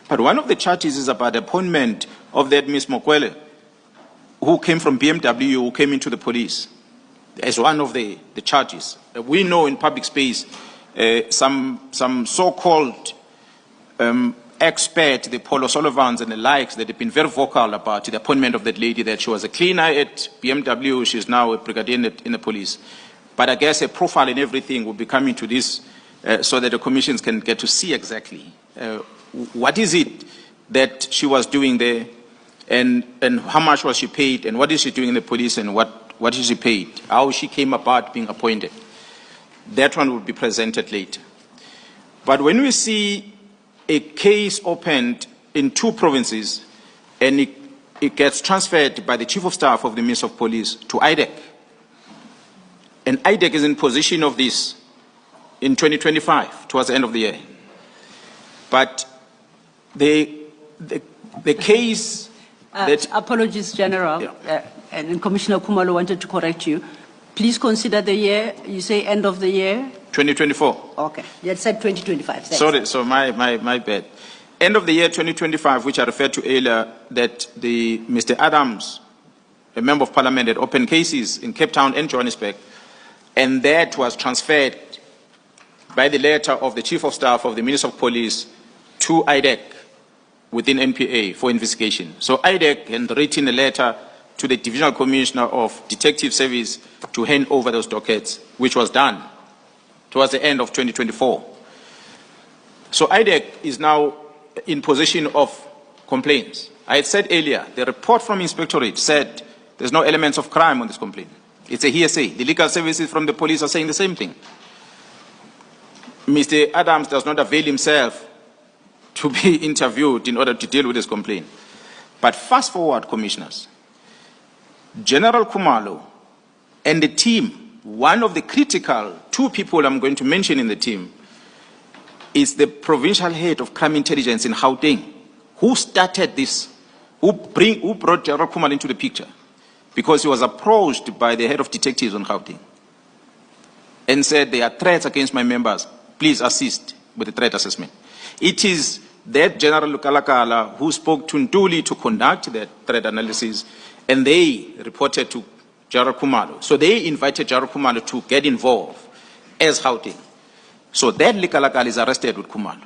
But one of the charges is about the appointment of that Ms. Mokwele, who came from BMW, who came into the police, as one of the charges. We know in public space some so-called expert, the Paul O'Sullivans and the likes, that have been very vocal about the appointment of that lady, that she was a cleaner at BMW, she's now a brigadier in the police. But I guess a profile and everything will be coming to this so that the commissions can get to see exactly what is it that she was doing there, and how much was she paid, and what is she doing in the police, and what is she paid, how she came about being appointed. That one will be presented later. But when we see a case opened in 2 provinces and it gets transferred by the Chief of Staff of the Minister of Police to IDEC, and IDEC is in position of this in 2025, towards the end of the year. But the case that... Apologies, General. Yeah. And Commissioner Khumalo wanted to correct you. Please consider the year, you say end of the year? 2024. Okay, you had said 2025. Thanks. Sorry, so my bad. End of the year 2025, which I referred to earlier, that Mr. Adams, a member of parliament, had opened cases in Cape Town and Johannesburg, and that was transferred by the letter of the Chief of Staff of the Minister of Police to IDEC within NPA for investigation. So IDEC had written a letter to the Divisional Commissioner of Detective Service to hand over those dockets, which was done towards the end of 2024. So IDEC is now in possession of complaints. I had said earlier, the report from Inspectorate said there's no elements of crime on this complaint. It's a hearsay. The legal services from the police are saying the same thing. Mr. Adams does not avail himself to be interviewed in order to deal with this complaint. But fast forward, commissioners, General Khumalo and the team, one of the critical 2 people I'm going to mention in the team is the provincial head of crime intelligence in Gauteng, who started this, who brought General Khumalo into the picture, because he was approached by the head of detectives on Gauteng and said, there are threats against my members, please assist with the threat assessment. It is that General Lukalakala who spoke to Ntuli to conduct that threat analysis, and they reported to General Khumalo. So they invited General Khumalo to get involved as Gauteng. So that Lukalakala is arrested with Khumalo.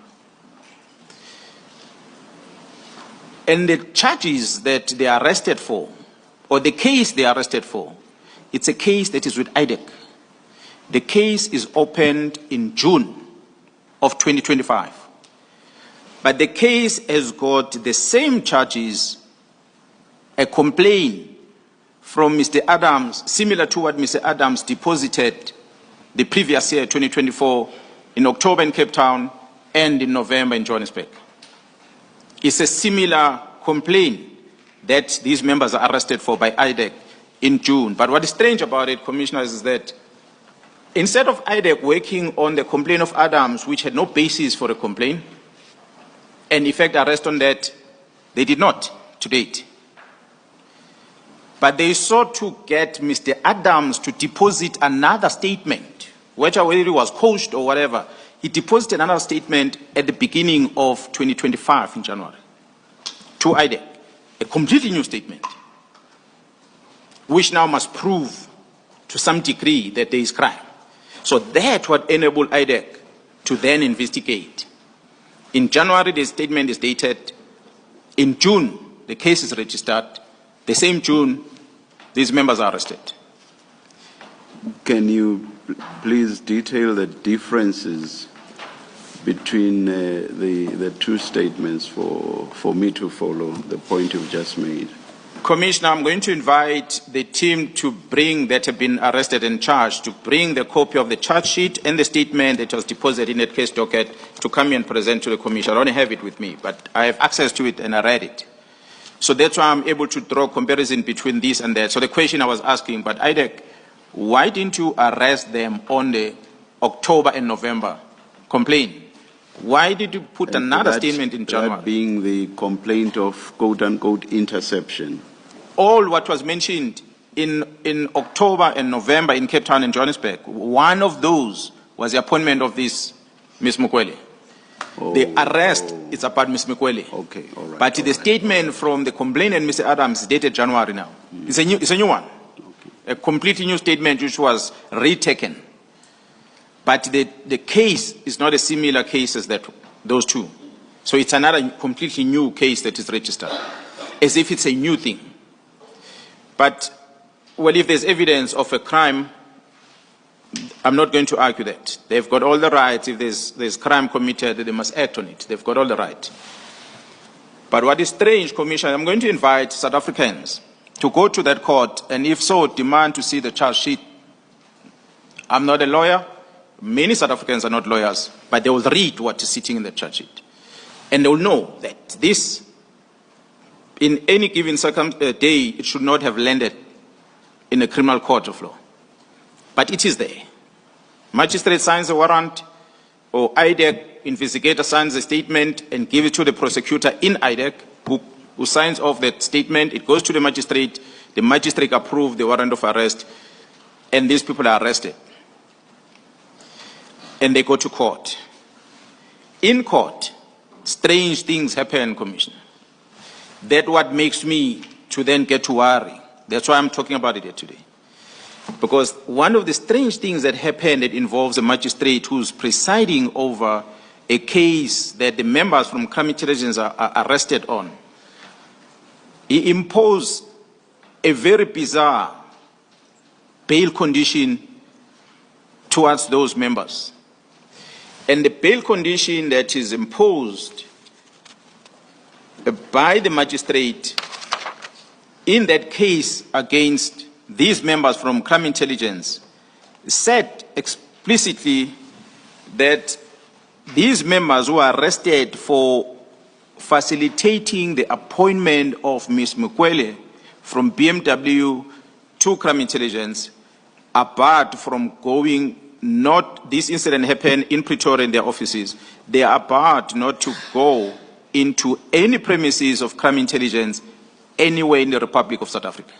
And the charges that they are arrested for, or the case they are arrested for, it's a case that is with IDEC. The case is opened in June of 2025. But the case has got the same charges, a complaint from Mr. Adams, similar to what Mr. Adams deposited the previous year, 2024, in October in Cape Town and in November in Johannesburg. It's a similar complaint that these members are arrested for by IDEC in June. But what is strange about it, commissioners, is that instead of IDEC working on the complaint of Adams, which had no basis for a complaint, and in fact arrest on that, they did not to date. But they sought to get Mr. Adams to deposit another statement, whether it was coached or whatever. He deposited another statement at the beginning of 2025 in January to IDEC, a completely new statement, which now must prove to some degree that there is crime. So that's what enabled IDEC to then investigate. In January, the statement is dated. In June, the case is registered. The same June, these members are arrested. Can you please detail the differences between the 2 statements for me to follow the point you've just made? Commissioner, I'm going to invite the team to bring that have been arrested and charged, to bring the copy of the charge sheet and the statement that was deposited in that case docket to come and present to the Commission. I don't have it with me, but I have access to it and I read it. So that's why I'm able to draw comparison between this and that. So the question I was asking, but IDEC, why didn't you arrest them on the October and November complaint? Why did you put another statement in January? That being the complaint of quote-unquote interception. All what was mentioned in October and November in Cape Town and Johannesburg, one of those was the appointment of this Ms. Mokwele. The arrest is about Ms. Mokwele. Okay, all right. But the statement from the complainant, Mr. Adams, is dated January now. It's a new one. A completely new statement which was retaken. But the case is not a similar case as those two. So it's another completely new case that is registered, as if it's a new thing. But, well, if there's evidence of a crime, I'm not going to argue that. They've got all the rights. If there's crime committed, they must act on it. They've got all the right. But what is strange, Commissioner, I'm going to invite South Africans to go to that court, and if so, demand to see the charge sheet. I'm not a lawyer. Many South Africans are not lawyers, but they will read what is sitting in the charge sheet. And they will know that this, in any given day, it should not have landed in a criminal court of law. But it is there. Magistrate signs a warrant, or IDEC investigator signs a statement and gives it to the prosecutor in IDEC, who signs off that statement. It goes to the magistrate approves the warrant of arrest, and these people are arrested. And they go to court. In court, strange things happen, Commissioner. That's what makes me to then get to worry. That's why I'm talking about it here today. Because one of the strange things that happened, it involves a magistrate who's presiding over a case that the members from crime intelligence are arrested on. He imposed a very bizarre bail condition towards those members. And the bail condition that is imposed by the magistrate in that case against these members from crime intelligence said explicitly that these members who are arrested for facilitating the appointment of Ms. Mokwele from BMW to crime intelligence, apart from going, this incident happened in Pretoria in their offices, they are barred not to go into any premises of crime intelligence anywhere in the Republic of South Africa.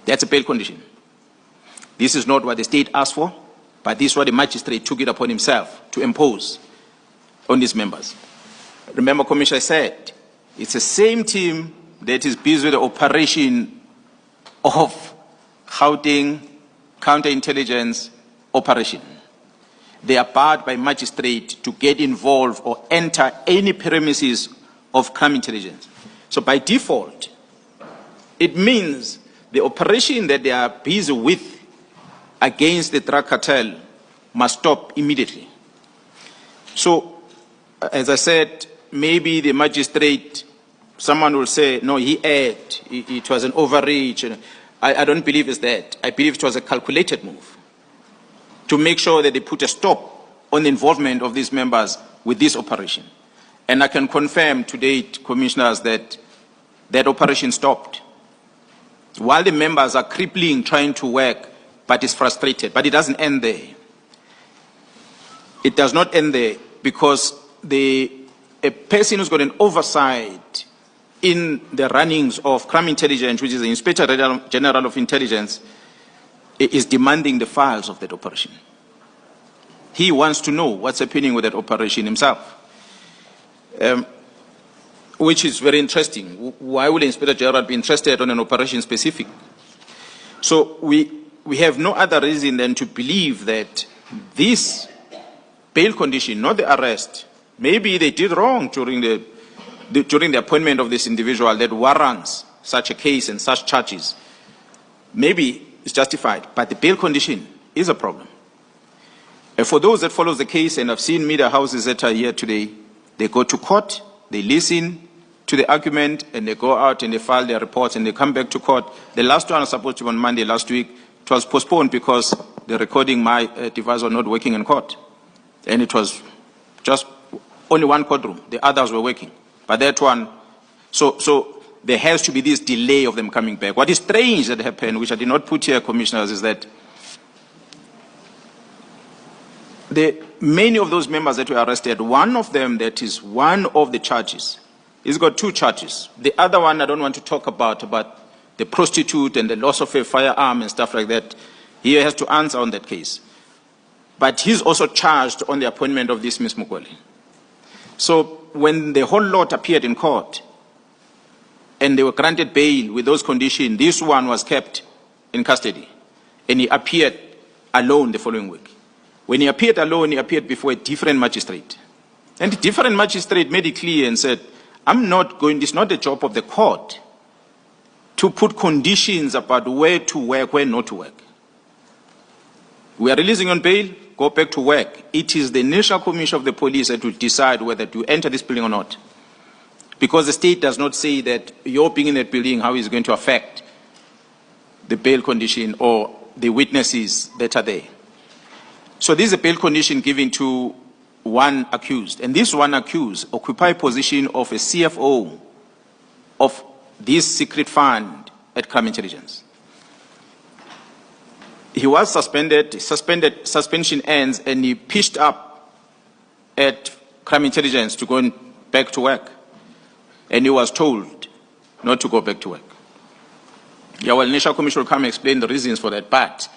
That's a bail condition. This is not what the state asked for, but this is what the magistrate took it upon himself to impose on these members. Remember, Commissioner said, it's the same team that is busy with the operation of Gauteng counterintelligence operation. They are barred by magistrate to get involved or enter any premises of crime intelligence. So by default, it means the operation that they are busy with against the drug cartel must stop immediately. So, as I said, maybe the magistrate, someone will say, no, he erred, it was an overreach. I don't believe it's that. I believe it was a calculated move to make sure that they put a stop on the involvement of these members with this operation. And I can confirm to date, Commissioners, that that operation stopped. While the members are crippling, trying to work, but it's frustrated. But it doesn't end there. It does not end there because a person who's got an oversight in the runnings of crime intelligence, which is the Inspector General of Intelligence, is demanding the files of that operation. He wants to know what's happening with that operation himself, which is very interesting. Why would the Inspector General be interested on an operation specific? So we have no other reason than to believe that this bail condition, not the arrest, maybe they did wrong during the appointment of this individual that warrants such a case and such charges. Maybe it's justified, but the bail condition is a problem. And for those that follow the case, and I've seen media houses that are here today, they go to court, they listen to the argument, and they go out and they file their reports and they come back to court. The last one was supposed to be on Monday last week. It was postponed because the recording my device was not working in court. And it was just only one courtroom. The others were working. But that one, so there has to be this delay of them coming back. What is strange that happened, which I did not put here, Commissioners, is that many of those members that were arrested, one of them that is one of the charges, he's got two charges. The other one I don't want to talk about the prostitute and the loss of a firearm and stuff like that. He has to answer on that case. but he's also charged on the appointment of this Ms. Mokwele. So when the whole lot appeared in court and they were granted bail with those conditions, this one was kept in custody and he appeared alone the following week. When he appeared alone, he appeared before a different magistrate. And the different magistrate made it clear and said, it's not the job of the court to put conditions about where to work, where not to work. We are releasing on bail, go back to work. It is the National Commission of the Police that will decide whether to enter this building or not. Because the state does not say that your being in that building, how is going to affect the bail condition or the witnesses that are there. So this is a bail condition given to one accused. And this one accused occupies a position of a CFO of this secret fund at Crime Intelligence. He was suspension ends, and he pitched up at Crime Intelligence to go back to work. And he was told not to go back to work. Yeah, well, National Commission will come and explain the reasons for that, but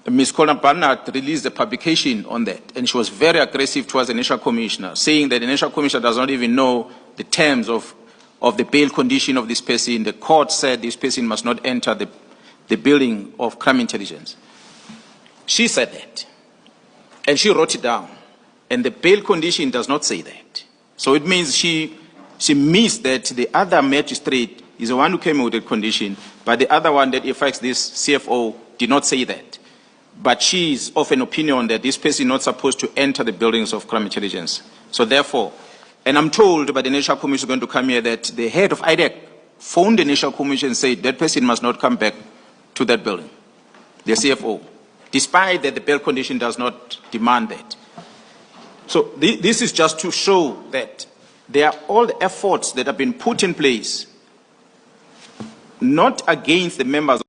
Ms. Colin Barnard released a publication on that, and she was very aggressive towards the National Commissioner, saying that the National Commissioner does not even know the terms of the bail condition of this person. The court said this person must not enter the building of Crime Intelligence. She said that, and she wrote it down, and the bail condition does not say that. So it means she missed that the other magistrate is the one who came with the condition, but the other one that affects this CFO did not say that. But she is of an opinion that this person is not supposed to enter the buildings of Crime Intelligence. So therefore, and I'm told by the National Commission is going to come here that the head of IDEC phoned the National Commission and said that person must not come back to that building, the CFO, despite that the bail condition does not demand that. So this is just to show that there are all the efforts that have been put in place, not against the members